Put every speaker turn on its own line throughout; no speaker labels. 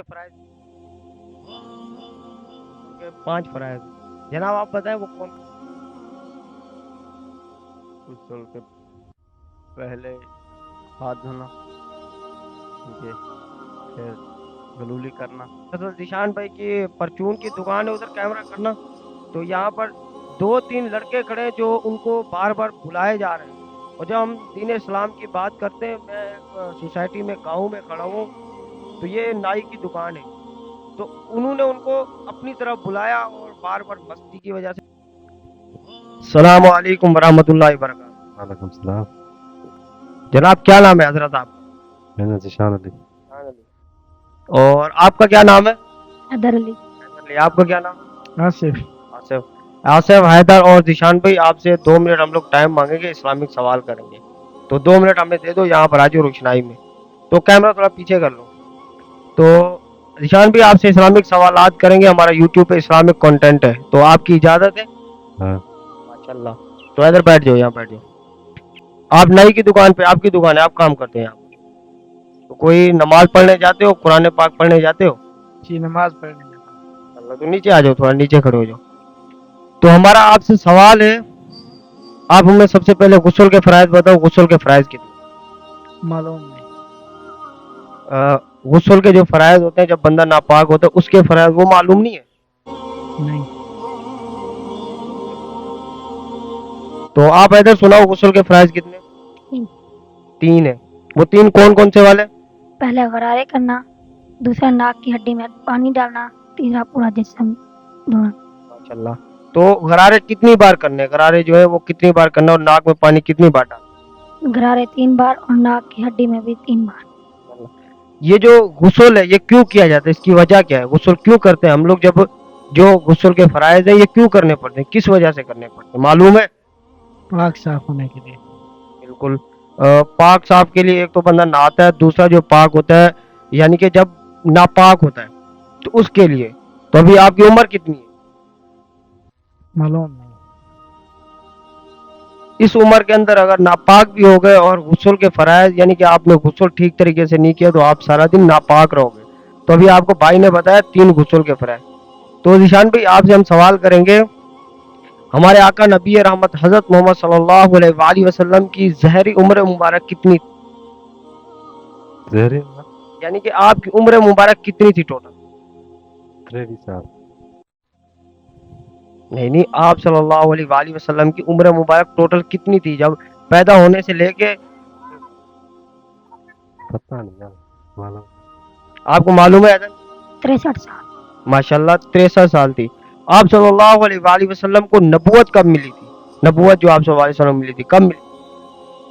فرائض کے 5 فرائض جناب آپ بتائیں وہ کون؟
غسل کے پہلے ہاتھ دھونا، یہ پھر گلولی کرنا۔
حضرت ذیشان بھائی کی پرچون کی دکان ہے ادھر کیمرہ کرنا، تو یہاں پر 2-3 لڑکے کھڑے ہیں جو ان کو بار بار بلائے جا رہے ہیں، اور جب ہم دین اسلام کی بات کرتے ہیں، میں ایک سوسائٹی میں گاؤں میں کھڑا ہوں، تو یہ نائی کی دکان ہے، تو انہوں نے ان کو اپنی طرف بلایا اور بار بار مستی کی وجہ سے۔ السلام علیکم ورحمۃ اللہ وبرکاتہ۔
وعلیکم السلام۔
جناب کیا نام ہے حضرت آپ
میں نے ذیشان علی۔
کا؟ اور آپ کا کیا نام ہے؟
حیدر علی۔
آپ کا کیا نام ہے؟
آصف۔
آصف حیدر اور ذیشان بھائی، آپ سے 2 منٹ ہم لوگ ٹائم مانگیں گے، اسلامک سوال کریں گے، تو 2 منٹ ہمیں دے دو، یہاں پر آ جاؤ روشنائی میں، تو کیمرہ تھوڑا پیچھے کر لو۔ تو ذیشان بھائی آپ سے اسلامک سوالات کریں گے، ہمارا یوٹیوب پہ اسلامک کنٹینٹ ہے، تو آپ کی اجازت ہے؟
ہاں۔
ماشاء اللہ۔ تو ادھر بیٹھ جاؤ، یہاں بیٹھ جاؤ۔ آپ نائی کی دکان پہ، آپ کی دکان ہے، آپ کام کرتے ہیں یہاں پر، تو کوئی نماز پڑھنے جاتے ہو، قرآن پاک پڑھنے جاتے ہو؟
جی نماز پڑھنے جاتا
اللہ، تو نیچے آ جاؤ، تھوڑا نیچے کھڑے ہو جاؤ۔ تو ہمارا آپ سے سوال ہے، آپ ہمیں سب سے پہلے غسل کے فرائض بتاؤ، غسل کے فرائض کتنے؟
معلوم نہیں۔
غسل کے جو فرائض ہوتے ہیں جب بندہ ناپاک ہوتا ہے، اس کے فرائض وہ معلوم نہیں ہے؟
نہیں۔
تو آپ ادھر سناؤ، غسل کے فرائض کتنے؟ 3 ہیں۔ وہ 3 کون کون سے والے؟
پہلا غرارے کرنا، دوسرا ناک کی ہڈی میں پانی ڈالنا، تیسرا پورا جسم دھونا۔
ماشاء اللہ۔ تو غرارے کتنی بار کرنے؟ غرارے جو ہے وہ کتنی بار کرنا، اور ناک میں پانی کتنی بار ڈالنا؟
غرارے 3 بار اور ناک کی ہڈی میں بھی 3 بار۔
یہ جو غسل ہے یہ کیوں کیا جاتا ہے؟ اس کی وجہ کیا ہے؟ غسل کیوں کرتے ہیں ہم لوگ؟ جب جو غسل کے فرائض ہیں یہ کیوں کرنے پڑتے ہیں؟ کس وجہ سے کرنے پڑتے ہیں؟ معلوم ہے؟
پاک صاف ہونے کے لیے۔
بالکل۔ پاک صاف کے لیے ایک تو بندہ نہاتا ہے، دوسرا جو پاک ہوتا ہے یعنی کہ جب ناپاک ہوتا ہے تو اس کے لیے۔ تو ابھی آپ کی عمر کتنی ہے؟
معلوم نہیں۔
اس عمر کے اندر اگر ناپاک بھی ہو گئے اور غسل کے فرائض یعنی کہ آپ نے غسل ٹھیک طریقے سے نہیں کیا تو آپ سارا دن ناپاک رہو گے۔ تو ابھی آپ کو بھائی نے بتایا 3 غسل کے فرائض۔ تو ذیشان بھائی آپ سے ہم سوال کریں گے، ہمارے آقا نبی رحمت حضرت محمد صلی اللہ علیہ وآلہ وسلم کی ظہری عمر مبارک کتنی تھی؟
ظہری
یعنی کہ آپ کی عمر مبارک کتنی تھی ٹوٹل؟
23 سال۔
نہیں، آپ صلی اللہ علیہ وآلہ وسلم کی عمر مبارک ٹوٹل کتنی تھی جب پیدا ہونے سے لے کے؟
پتہ نہیں یار، معلوم۔
آپ کو معلوم ہے؟
63 سال۔
ماشاءاللہ 63 سال تھی۔ آپ صلی اللہ علیہ وآلہ وسلم کو نبوت کب ملی تھی؟ نبوت جو آپ صلی اللہ علیہ وسلم ملی تھی کب ملی؟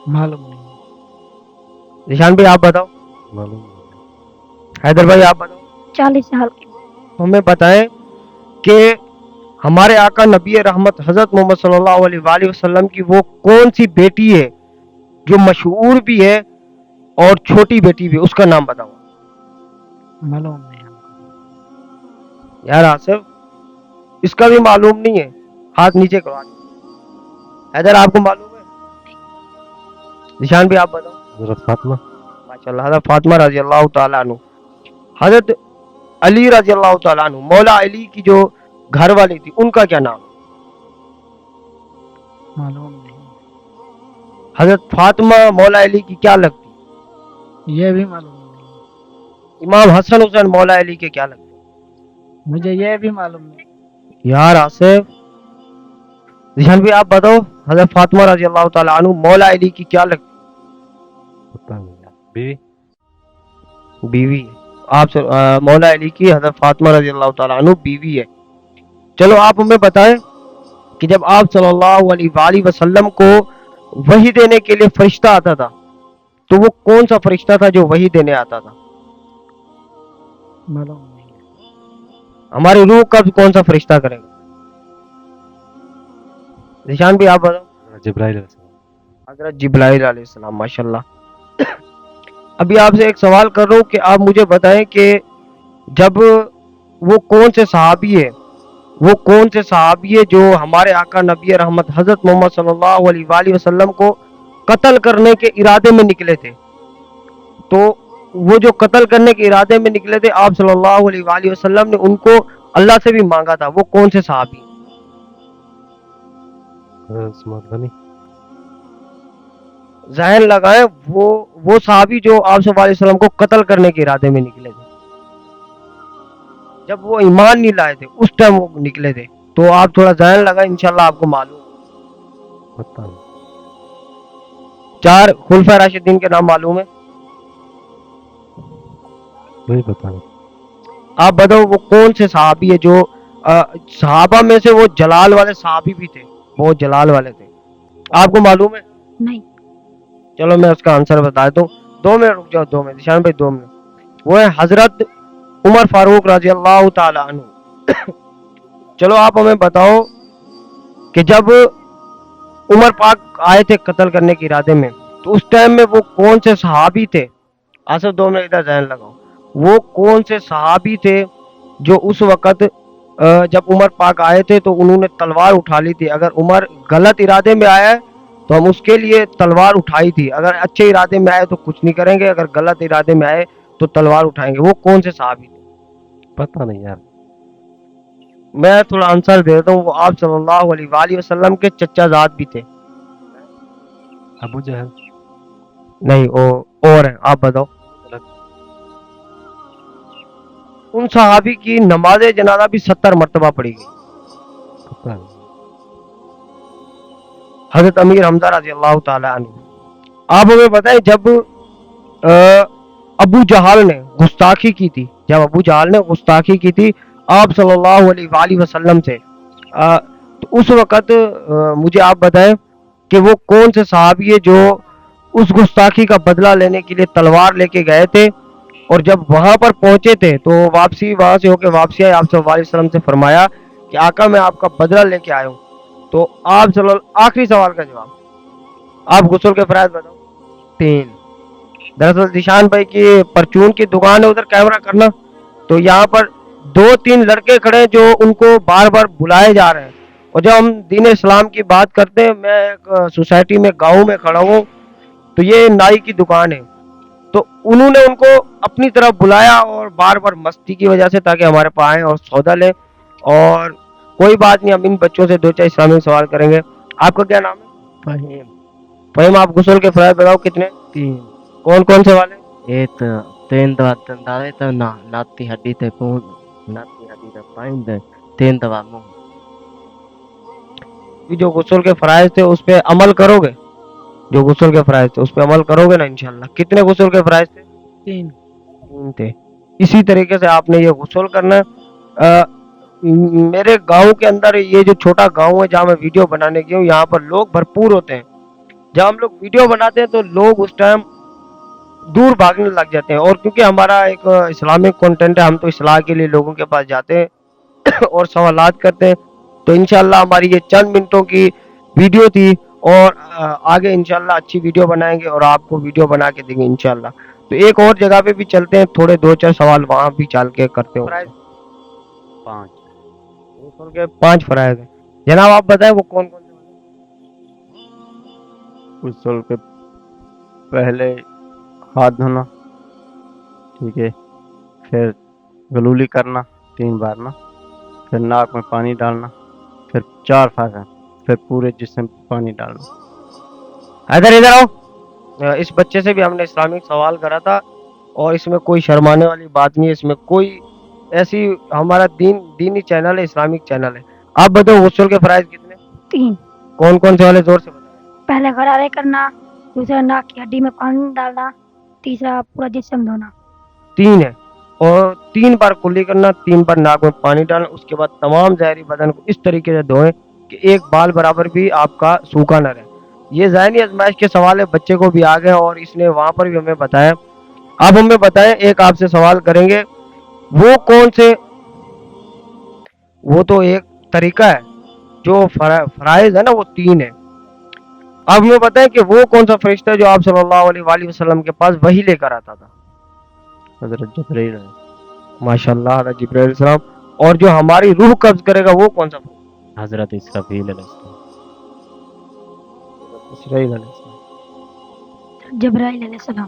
معلوم نہیں۔
ذیشان بھائی آپ بتاؤ۔
معلوم نہیں۔
حیدر بھائی آپ بتاؤ۔
40 سال کی۔
ہمیں بتائیں کہ ہمارے آقا نبی رحمت حضرت محمد صلی اللہ علیہ وآلہ وسلم کی وہ کون سی بیٹی ہے جو مشہور بھی ہے اور چھوٹی بیٹی بھی ہے، اس کا نام بتاؤ۔
معلوم نہیں۔
یار آصف، اس کا بھی معلوم نہیں ہے، ہاتھ نیچے کرو۔ حیدر آپ کو معلوم ہے؟ ذیشان بھی آپ بتاؤ۔
حضرت فاطمہ۔
ماشاءاللہ، حضرت فاطمہ رضی اللہ تعالیٰ عنہ۔ حضرت علی رضی اللہ تعالیٰ عنہ، مولا علی کی جو گھر والی تھی ان کا کیا نام؟
معلوم نہیں۔
حضرت فاطمہ مولا علی کی کیا لگتی؟
یہ بھی معلوم نہیں۔
امام حسن حسین مولا علی کے کیا لگتے؟
مجھے یہ بھی معلوم نہیں۔
یار آصف، ذیشان بھی آپ بتاؤ، حضرت فاطمہ رضی اللہ تعالیٰ عنہ مولا علی کی کیا لگتی؟
پتہ نہیں یار، بیوی۔
بیوی ہے۔ آپ سے مولا علی کی حضرت فاطمہ رضی اللہ تعالیٰ عنہ بیوی ہے۔ چلو آپ ہمیں بتائیں کہ جب آپ صلی اللہ علیہ وآلہ وسلم کو وحی دینے کے لیے فرشتہ آتا تھا تو وہ کون سا فرشتہ تھا جو وحی دینے آتا تھا؟
معلوم نہیں۔
ہماری روح قبض کون سا فرشتہ کرے گا؟ ذیشان بھی آپ بتاؤ۔
جبرائیل علیہ السلام۔
حضرت جبرائیل علیہ السلام۔ ماشاءاللہ۔ ابھی آپ سے ایک سوال کر رہا ہوں کہ آپ مجھے بتائیں کہ جب وہ کون سے صحابی ہے جو ہمارے آقا نبی رحمت حضرت محمد صلی اللہ علیہ وآلہ وسلم کو قتل کرنے کے ارادے میں نکلے تھے، تو وہ جو قتل کرنے کے ارادے میں نکلے تھے آپ صلی اللہ علیہ وآلہ وسلم نے ان کو اللہ سے بھی مانگا تھا، وہ کون سے صحابی؟
حضرت عثمان غنی.
ذہن لگائیں، وہ صحابی جو آپ صلی اللہ علیہ وسلم کو قتل کرنے کے ارادے میں نکلے تھے، جب وہ ایمان نہیں لائے تھے اس ٹائم وہ نکلے تھے. تو آپ تھوڑا ذہن لگائیں، انشاءاللہ آپ کو معلوم.
پتہ نہیں.
4 خلفائے راشدین کے نام معلوم ہے؟
وہی پتہ نہیں.
آپ بتاؤ وہ کون سے صحابی ہے جو صحابہ میں سے وہ جلال والے صحابی بھی تھے، وہ جلال والے تھے، آپ کو معلوم ہے؟
نہیں.
چلو میں اس کا آنسر بتا دیتا ہوں. 2 منٹ رک جاؤ، 2 منٹ نشان بھائی، 2 منٹ. وہ ہے حضرت عمر فاروق رضی اللہ تعالی عنہ. چلو آپ ہمیں بتاؤ کہ جب عمر پاک آئے تھے قتل کرنے کے ارادے میں تو اس ٹائم میں وہ کون سے صحابی تھے؟ آصف 2 منٹ ادھر ذہن لگاؤ. وہ کون سے صحابی تھے جو اس وقت جب عمر پاک آئے تھے تو انہوں نے تلوار اٹھا لی تھی؟ اگر عمر غلط ارادے میں آیا ہے تو ہم اس کے لیے تلوار اٹھائی تھی، اگر اچھے ارادے میں آئے تو کچھ نہیں کریں گے، اگر غلط ارادے میں آئے تو تلوار اٹھائیں گے. وہ کون سے صحابی تھے؟
پتہ نہیں یار.
میں تھوڑا آنسر دے دیتا ہوں. وہ آپ صلی اللہ علیہ وآلہ وسلم کے چچا زاد بھی تھے.
ابو جہل.
نہیں، اور ہیں، آپ بتاؤ. ان صحابی کی نماز جنازہ بھی 70 مرتبہ پڑھی گئی.
پتہ نہیں.
حضرت امیر حمزہ رضی اللہ تعالی عنہ. آپ ہمیں بتائیں جب ابو جہل نے گستاخی کی تھی، آپ صلی اللہ علیہ وآلہ وسلم سے، تو اس وقت مجھے آپ بتائیں کہ وہ کون سے صحابی ہے جو اس گستاخی کا بدلہ لینے کے لیے تلوار لے کے گئے تھے، اور جب وہاں پر پہنچے تھے تو وہاں سے ہو کے واپسی آئے، آپ صلی اللہ علیہ وسلم سے فرمایا کہ آقا میں آپ کا بدلہ لے کے آیا ہوں. تو آپ آخری سوال کا جواب، آپ غسل کے فرائض بتاؤ. 3. دراصل ذیشان بھائی کی پرچون کی دکان ہے، ادھر کیمرہ کرنا. تو یہاں پر 2-3 لڑکے کھڑے ہیں جو ان کو بار بار بلائے جا رہے ہیں. اور جب ہم دین اسلام کی بات کرتے ہیں، میں ایک سوسائٹی میں گاؤں میں کھڑا ہوں، تو یہ نائی کی دکان ہے، تو انہوں نے ان کو اپنی طرف بلایا اور بار بار مستی کی وجہ سے تاکہ ہمارے پاس آئیں اور سودا لیں. اور کوئی بات نہیں، ہم ان بچوں سے 2-4 اسلامی سوال کریں گے. آپ کا کیا نام ہے؟
فہیم.
فہیم، آپ غسل کے فرائض بتاؤ کتنے؟
3
کون کون سے والے؟
ایت 3 دوا دندارے تو نہ ناتی ہڈی تے پون ناتی ہڈی تے پائن دے 3 دوا منہ.
جو غسل کے فرائض تھے اس پہ عمل کرو گے؟ جو غسل کے فرائض تھے اس پہ عمل کرو گے نا انشاءاللہ؟ کتنے غسل کے فرائض تھے؟
3.
3 تھے. اسی طریقے سے آپ نے یہ غسل کرنا ہے. میرے گاؤں کے اندر، یہ جو چھوٹا گاؤں ہے جہاں میں ویڈیو بنانے گیا ہوں، یہاں پر لوگ بھرپور ہوتے ہیں. جب ہم لوگ ویڈیو بناتے ہیں تو لوگ اس ٹائم دور بھاگنے لگ جاتے ہیں، اور کیونکہ ہمارا ایک اسلامک کنٹینٹ ہے، ہم تو اصلاح کے لیے لوگوں کے پاس جاتے ہیں اور سوالات کرتے ہیں. تو انشاءاللہ ہماری یہ چند منٹوں کی ویڈیو تھی، اور آگے انشاءاللہ اچھی ویڈیو بنائیں گے اور آپ کو ویڈیو بنا کے دیں گے انشاءاللہ. تو ایک اور جگہ پہ بھی چلتے ہیں، تھوڑے 2-4 سوال وہاں بھی چل کے کرتے ہوں.
5.
غسل کے 5 فرائض ہیں. جناب آپ بتائیں وہ کون کون سے؟
غسل کے پہلے ہاتھ دھونا، ٹھیک ہے، پھر گلولی کرنا 3 بار نا، پھر ناک میں پانی ڈالنا، پھر 4 پھاکا، پھر پورے جسم پہ پانی ڈالنا.
ادھر آؤ. اس بچے سے بھی ہم نے اسلامک سوال کرا تھا، اور اس میں کوئی شرمانے والی بات نہیں ہے، اس میں کوئی ایسی، ہمارا دینی چینل ہے، اسلامک چینل ہے. آپ بتاؤ غسل کے فرائض کتنے؟
3.
کون کون سے والے زور سے بتائیں.
پہلے غرارے کرنا، دوسرا ناک کی ہڈی میں پانی ڈالنا، تیسرا پورا جسم دھونا.
3 ہے، اور 3 بار کلی کرنا، 3 بار ناک میں پانی ڈالنا. اس کے بعد تمام زہری بدن کو اس طریقے سے دھوئیں کہ ایک بال برابر بھی آپ کا سوکھا نہ رہے. یہ ذہنی آزمائش کے سوال ہے، بچے کو بھی آ گئے اور اس نے وہاں پر بھی ہمیں بتایا. اب ہمیں بتائیں، ایک آپ سے سوال کریں گے، وہ کون سے، وہ تو ایک طریقہ ہے، جو فرائض ہے نا وہ 3 ہے. اب ہمیں بتائیں کہ وہ کون سا فرشتہ ہے جو آپ صلی اللہ علیہ وآلہ وسلم کے پاس وحی لے کر آتا تھا؟
حضرت جبرائیل ہے.
ماشاءاللہ، حضرت جبرائیل علیہ السلام. اور جو ہماری روح قبض کرے گا وہ کون سا فرشتہ؟
حضرت اسرافیل علیہ السلام.
اسرائیل علیہ السلام.
جبرائیل علیہ السلام.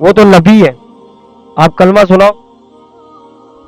وہ تو نبی ہے. آپ کلمہ سناؤ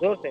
زور سے.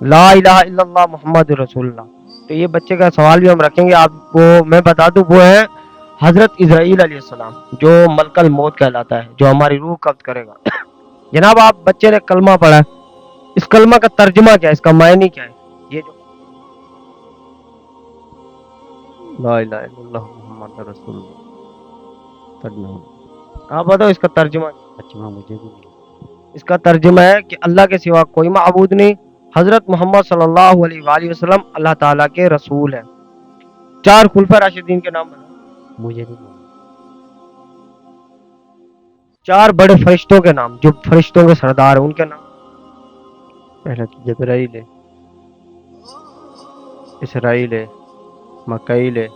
لا الہ الا اللہ محمد رسول اللہ. تو یہ بچے کا سوال بھی ہم رکھیں گے. آپ کو میں بتا دوں وہ ہے حضرت اسرائیل علیہ السلام جو ملک الموت کہلاتا ہے, جو ہماری روح قبض کرے گا. جناب آپ بچے نے کلمہ پڑھا ہے, اس کلمہ کا ترجمہ کیا ہے, اس کا معنی کیا ہے؟ یہ جو
لا الہ الا اللہ محمد رسول اللہ. ترجمہ
آپ بتاؤ اس کا ترجمہ.
ترجمہ مجھے بھی نہیں.
اس کا ترجمہ ہے کہ اللہ کے سوا کوئی معبود نہیں, حضرت محمد صلی اللہ علیہ وآلہ وسلم اللہ تعالیٰ کے رسول ہیں. 4 خلفۂ راشدین کے نام بتاؤ.
مجھے بھی نہیں.
4 بڑے فرشتوں کے نام جو فرشتوں کے سردار ہیں, ان کے نام.
پہلے تو جبرائیل ہے, اسرائیل ہے, مکائیل ہے.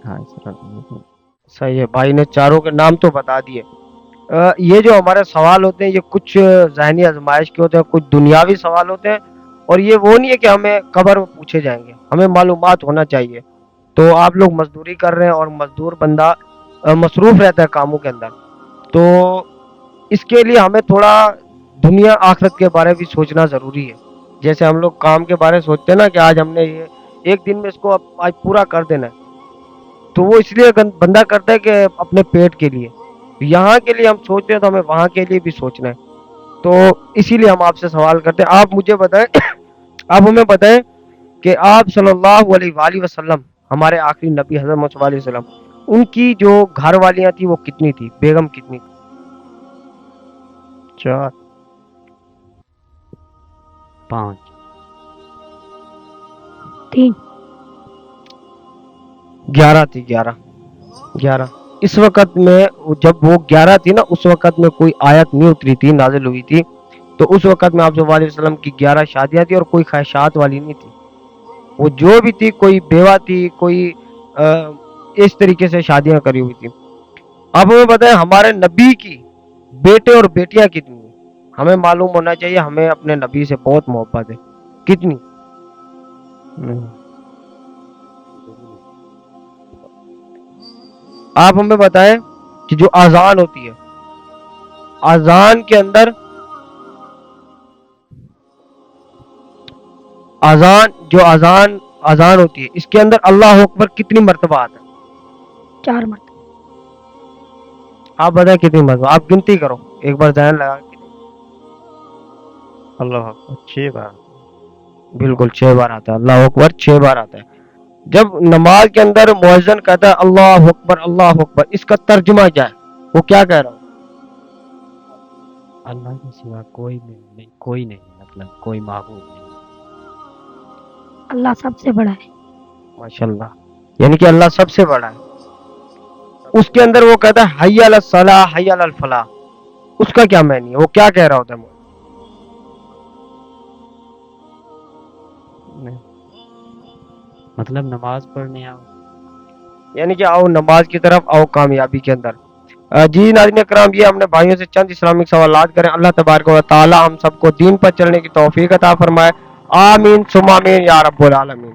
ہاں اسرائیل.
صحیح ہے, بھائی نے چاروں کے نام تو بتا دیے. یہ جو ہمارے سوال ہوتے ہیں یہ کچھ ذہنی آزمائش کے ہوتے ہیں, کچھ دنیاوی سوال ہوتے ہیں, اور یہ وہ نہیں ہے کہ ہمیں قبر میں پوچھے جائیں گے. ہمیں معلومات ہونا چاہیے. تو آپ لوگ مزدوری کر رہے ہیں اور مزدور بندہ مصروف رہتا ہے کاموں کے اندر, تو اس کے لیے ہمیں تھوڑا دنیا آخرت کے بارے بھی سوچنا ضروری ہے. جیسے ہم لوگ کام کے بارے سوچتے ہیں نا کہ آج ہم نے یہ ایک دن میں اس کو آج پورا کر دینا ہے, تو وہ اس لیے بندہ کرتا ہے کہ اپنے پیٹ کے لیے. یہاں کے لیے ہم سوچتے ہیں تو ہمیں وہاں کے لیے بھی سوچنا ہے. تو اسی لیے ہم آپ سے سوال کرتے ہیں. آپ مجھے بتائیں, آپ ہمیں بتائیں کہ آپ صلی اللہ علیہ وآلہ وسلم ہمارے آخری نبی حضرت محمد صلی اللہ علیہ وسلم, ان کی جو گھر والیاں تھیں وہ کتنی تھی, بیگم کتنی تھی؟
4.
5.
3.
11 تھی. 11. اس وقت میں جب وہ 11 تھی نا, اس وقت میں کوئی آیت نہیں اتری تھی, نازل ہوئی تھی. تو اس وقت میں آپ صلی اللہ علیہ وسلم کی 11 شادیاں تھی اور کوئی خواہشات والی نہیں تھی. وہ جو بھی تھی, کوئی بیوہ تھی, کوئی اس طریقے سے شادیاں کری ہوئی تھی. اب ہمیں بتائیں ہمارے نبی کی بیٹے اور بیٹیاں کتنی ہیں. ہمیں معلوم ہونا چاہیے, ہمیں اپنے نبی سے بہت محبت ہے. کتنی؟ آپ ہمیں بتائیں کہ جو اذان ہوتی ہے, اذان کے اندر اذان ہوتی ہے, اس کے اندر اللہ اکبر کتنی مرتبہ آتا ہے؟
4 مرتبہ.
آپ بتائیں کتنی مرتبہ, آپ گنتی کرو ایک بار ذہن لگا کے.
اللہ اکبر 6 بار.
بالکل 6 بار آتا ہے, اللہ اکبر 6 بار آتا ہے. جب نماز کے اندر مؤذن کہتا ہے اللہ اکبر اللہ اکبر, اس کا ترجمہ کیا ہے, وہ کیا کہہ رہا ہوں؟
اللہ کے سوا کوئی نہیں, مطلب کوئی معبود نہیں.
اللہ سب سے بڑا ہے.
ماشاءاللہ, یعنی کہ اللہ سب سے بڑا ہے. اس کے اندر وہ کہتا ہے حی علی الصلاح حی علی الفلاح, اس کا کیا معنی ہے, وہ کیا کہہ رہا ہوتا ہے؟
مطلب نماز پڑھنے آؤ.
یعنی کہ آؤ نماز کی طرف, آؤ کامیابی کے اندر. جی ناظرین کرام, یہ ہم نے بھائیوں سے چند اسلامک سوالات کریں. اللہ تبارک و تعالی ہم سب کو دین پر چلنے کی توفیق عطا فرمائے. آمین ثم آمین یا رب العالمین.